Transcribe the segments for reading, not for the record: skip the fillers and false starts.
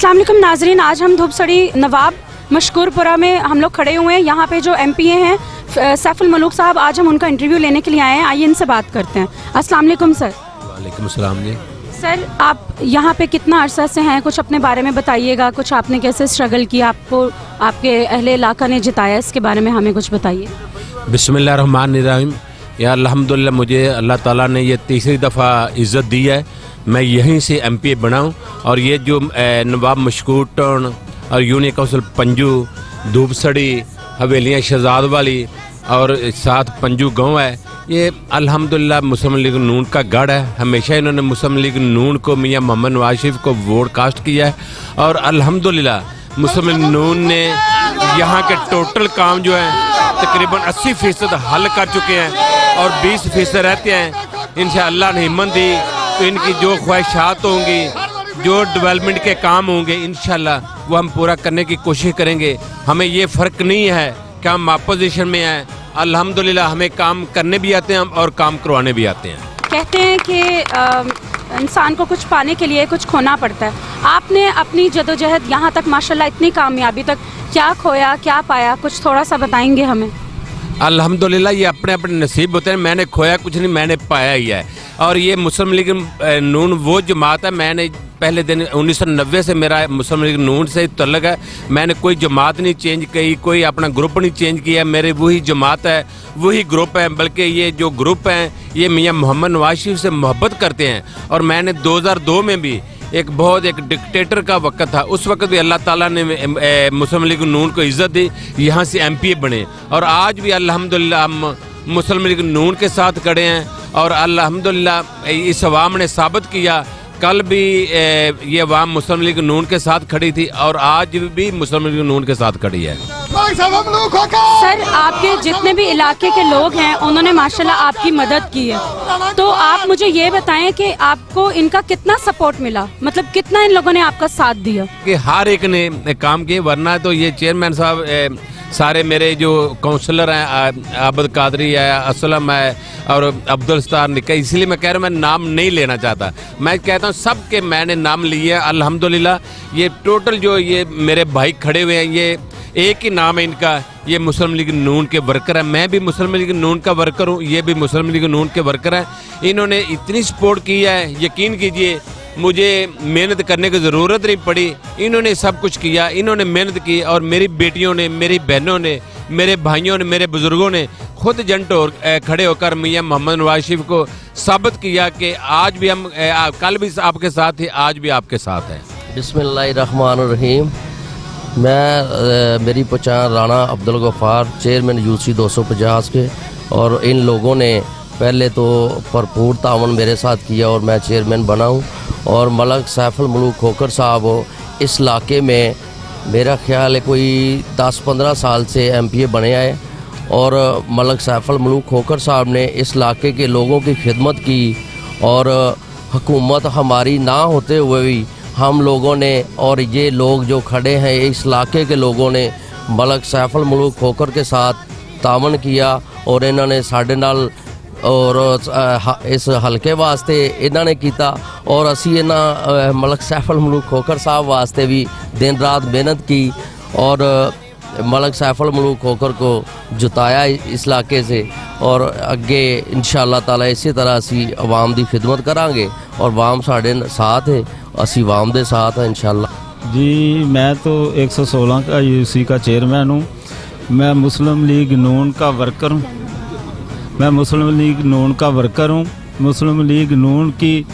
अस्सलाम वालेकुम नाजरीन, आज हम धूपसड़ी नवाब मशकूरपुरा में हम लोग खड़े हुए हैं। यहाँ पे जो MPA हैं सैफुल मलूक साहब, आज हम उनका इंटरव्यू लेने के लिए आए हैं। आइए इनसे बात करते हैं। अस्सलाम वालेकुम सर। वालेकुम सलाम जी। सर, आप यहाँ पे कितना अरसा से हैं, कुछ अपने बारे में बताइएगा। कुछ आपने कैसे स्ट्रगल किया, आपको आपके अहले इलाका ने जिताया, इसके बारे में हमें कुछ बताइए। बिस्मिल्लाहिर्रहमानिर्रहीम। या अल्हम्दुलिल्लाह, मुझे अल्लाह ताला ने ये तीसरी दफ़ा इज़्ज़त दी है, मैं यहीं से MPA बना हूँ। और ये जो नवाब मशकूर टाउन और यूनियन काउंसिल पंजू, धूपसड़ी, हवेलियाँ शहजाद वाली और साथ पंजू गांव है, ये अल्हम्दुलिल्लाह मुस्लिम लीग नून का गढ़ है। हमेशा इन्होंने मुस्लिम लीग नून को, मियां मोहम्मद नवाज शरीफ को वोट कास्ट किया है। और अल्हम्दुलिल्लाह मुस्लिम लीग नून ने यहाँ के टोटल काम जो है तकरीबन 80% हल कर चुके हैं और 20% रहते हैं। इंशाअल्लाह ने हिम्मत दी तो इनकी जो ख्वाहिशात होंगी, जो डेवलपमेंट के काम होंगे, इंशाअल्लाह वो हम पूरा करने की कोशिश करेंगे। हमें ये फ़र्क नहीं है कि हम अपोजिशन में हैं, अल्हम्दुलिल्लाह हमें काम करने भी आते हैं और काम करवाने भी आते हैं। कहते हैं कि इंसान को कुछ पाने के लिए कुछ खोना पड़ता है। आपने अपनी जदोजहद यहाँ तक माशाल्लाह इतनी कामयाबी तक, क्या खोया क्या पाया, कुछ थोड़ा सा बताएंगे हमें। अल्हम्दुलिल्लाह ये अपने अपने नसीब होते हैं। मैंने खोया कुछ नहीं, मैंने पाया ही है। और ये मुस्लिम लीग नून वो जमात है, मैंने पहले दिन 1990 से मेरा मुस्लिम लीग नून से तल्लुक़ है। मैंने कोई जमात नहीं चेंज की, कोई अपना ग्रुप नहीं चेंज किया। मेरे वही जमात है, वही ग्रुप है। बल्कि ये जो ग्रुप हैं ये मियां मोहम्मद नवाज शरीफ से मोहब्बत करते हैं। और मैंने 2002 में भी एक डिक्टेटर का वक्त था, उस वक्त भी अल्लाह ताला ने मुस्लिम लीग नून को इज़्ज़त दी, यहाँ से MPA बने। और आज भी अल्हम्दुलिल्लाह हम मुस्लिम लीग नून के साथ खड़े हैं। और अल्हम्दुलिल्लाह इस अवाम ने साबित किया, कल भी ये अवाम मुस्लिम लीग नून के साथ खड़ी थी और आज भी मुस्लिम लीग नून के साथ खड़ी है। सर, आपके जितने भी इलाके के लोग हैं उन्होंने माशाल्लाह आपकी मदद की है, तो आप मुझे ये बताएं कि आपको इनका कितना सपोर्ट मिला, मतलब कितना इन लोगों ने आपका साथ दिया। कि हर एक ने काम किए, वरना तो ये चेयरमैन साहब सारे मेरे जो काउंसलर हैं, आबद कादरी है, असलम है और अब्दुल सत्तार निका, इसलिए मैं कह रहा हूँ मैं नाम नहीं लेना चाहता। मैं कहता हूँ सब के मैंने नाम लिए हैं। अल्हम्दुलिल्लाह ये टोटल जो ये मेरे भाई खड़े हुए हैं, ये एक ही नाम है इनका, ये मुस्लिम लीग नून के वर्कर है। मैं भी मुस्लिम लीग नून का वर्कर हूँ, ये भी मुस्लिम लीग नून के वर्कर हैं। इन्होंने इतनी सपोर्ट की है, यकीन कीजिए मुझे मेहनत करने की ज़रूरत नहीं पड़ी। इन्होंने सब कुछ किया, इन्होंने मेहनत की। और मेरी बेटियों ने, मेरी बहनों ने, मेरे भाइयों ने, मेरे बुज़ुर्गों ने खुद जंट खड़े होकर मियां मोहम्मद नवाज शरीफ को साबित किया कि आज भी हम, कल भी आपके साथ थे, आज भी आपके साथ हैं। बिस्मिल्लाहिर्रहमानिर्रहीम। मेरी पहचान राना अब्दुल गफ्फार, चेयरमैन UC 250 के। और इन लोगों ने पहले तो भरपूर तावन मेरे साथ किया और मैं चेयरमैन बना हूँ। और मलक सैफुल मलूक खोखर साहब इस इलाके में मेरा ख्याल है कोई 10-15 साल से MPA बने आए। और मलक सैफुल मलूक खोखर साहब ने इस इलाके के लोगों की खिदमत की। और हुकूमत हमारी ना होते हुए भी हम लोगों ने, और ये लोग जो खड़े हैं इस इलाके के लोगों ने मलक सैफुल मलूक खोखर के साथ तावन किया। और इन्होंने साढ़े नाल और इस हल्के वास्ते इन्होंने किया। और असी इन्होंने मलक सैफुल मलूक खोखर साहब वास्ते भी दिन रात मेहनत की और मलक सैफुल मलूक खोखर को जिताया इस इलाके से। और अगे इंशाअल्लाह ताला इसी तरह असी अवाम की खिदमत करांगे और अवाम साढ़े साथ है, असी अवाम के साथ हैं इंशाअल्लाह जी। मैं तो 116 का UC का चेयरमैन हूँ। मैं मुस्लिम लीग नून का वर्कर हूँ। मुस्लिम लीग नून की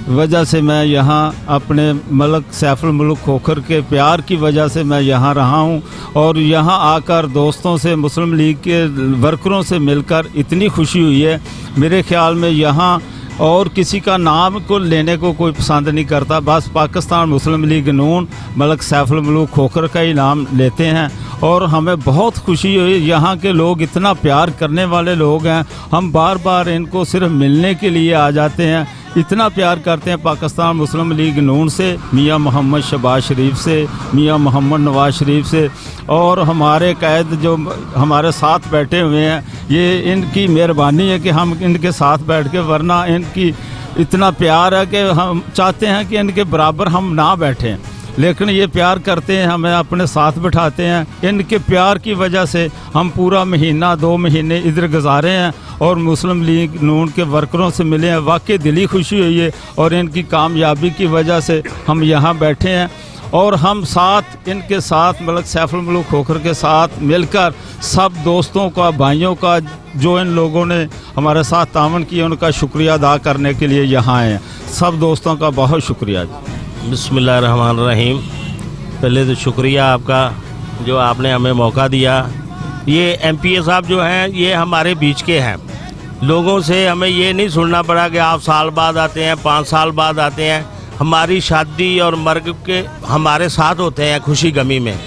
वजह से मैं यहाँ अपने मलक सैफुल मलूक खोखर के प्यार की वजह से मैं यहाँ रहा हूँ। और यहाँ आकर दोस्तों से, मुस्लिम लीग के वर्करों से मिलकर इतनी खुशी हुई है। मेरे ख्याल में यहाँ और किसी का नाम को लेने को कोई पसंद नहीं करता, बस पाकिस्तान मुस्लिम लीग नून मलक सैफुल मलूक खोखर का ही नाम लेते हैं। और हमें बहुत खुशी हुई, यहाँ के लोग इतना प्यार करने वाले लोग हैं। हम बार बार इनको सिर्फ मिलने के लिए आ जाते हैं, इतना प्यार करते हैं पाकिस्तान मुस्लिम लीग नून से, मियां मोहम्मद शहबाज शरीफ से, मियां मोहम्मद नवाज शरीफ से। और हमारे कैद जो हमारे साथ बैठे हुए हैं, ये इनकी मेहरबानी है कि हम इनके साथ बैठ के, वरना इनकी इतना प्यार है कि हम चाहते हैं कि इनके बराबर हम ना बैठें। लेकिन ये प्यार करते हैं, हमें अपने साथ बिठाते हैं। इनके प्यार की वजह से हम पूरा महीना 2 महीने इधर गुजारे हैं और मुस्लिम लीग नून के वर्करों से मिले हैं। वाकई दिली खुशी हुई है और इनकी कामयाबी की वजह से हम यहाँ बैठे हैं और हम साथ इनके साथ मलक सैफुल मुल्क खोखर के साथ मिलकर सब दोस्तों का, भाइयों का, जो इन लोगों ने हमारे साथ तावन किया, उनका शुक्रिया अदा करने के लिए यहाँ आए हैं। सब दोस्तों का बहुत शुक्रिया। बिस्मिल्लाहिर्रहमानिर्रहीम। पहले तो शुक्रिया आपका जो आपने हमें मौका दिया। ये MPA साहब जो हैं ये हमारे बीच के हैं। लोगों से हमें ये नहीं सुनना पड़ा कि आप साल बाद आते हैं, 5 साल बाद आते हैं। हमारी शादी और मर्ग के हमारे साथ होते हैं खुशी गमी में।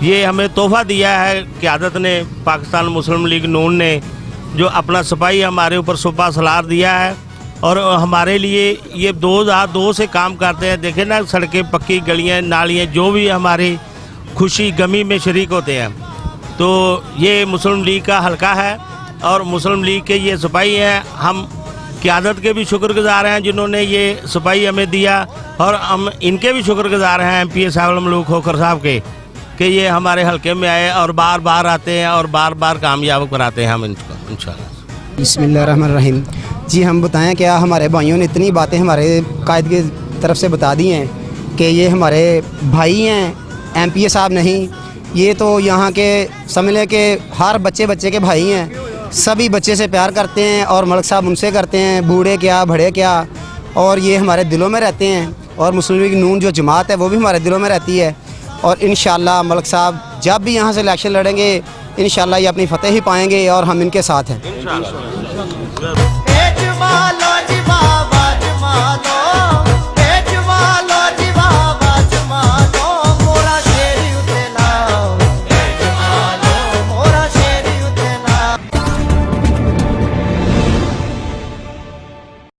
ये हमें तोहफ़ा दिया है क़यादत ने, पाकिस्तान मुस्लिम लीग नून ने, जो अपना सिपाही हमारे ऊपर सुपा सलार दिया है और हमारे लिए ये 2002 से काम करते हैं। देखें ना, सड़कें पक्की, गलियाँ, नालियाँ, जो भी हमारी खुशी गमी में शरीक होते हैं। तो ये मुस्लिम लीग का हलका है और मुस्लिम लीग के ये सिपाही हैं। हम क़यादत के भी शुक्रगुजार हैं जिन्होंने ये सिपाही हमें दिया और हम इनके भी शुक्रगुजार हैं MPA सैफुल मुल्क खोखर साहब के कि ये हमारे हलके में आए और बार बार आते हैं और बार बार कामयाब कराते हैं हम इनको इंशाल्लाह। बिस्मिल्लाहिर्रहमानिर्रहीम। जी हम बताएं क्या, हमारे भाइयों ने इतनी बातें हमारे कायद की तरफ से बता दी हैं कि ये हमारे भाई हैं, MPA साहब नहीं। ये तो यहाँ के समझ लें कि हर बच्चे के भाई हैं। सभी बच्चे से प्यार करते हैं और मलक साहब उनसे करते हैं, बूढ़े क्या बड़े क्या, और ये हमारे दिलों में रहते हैं। और मुस्लिम लीग नून जो जमात है वो भी हमारे दिलों में रहती है। और इंशाल्लाह मलक साहब जब भी यहाँ से इलेक्शन लड़ेंगे इंशाल्लाह ये अपनी फतेह ही पाएंगे और हम इनके साथ हैं।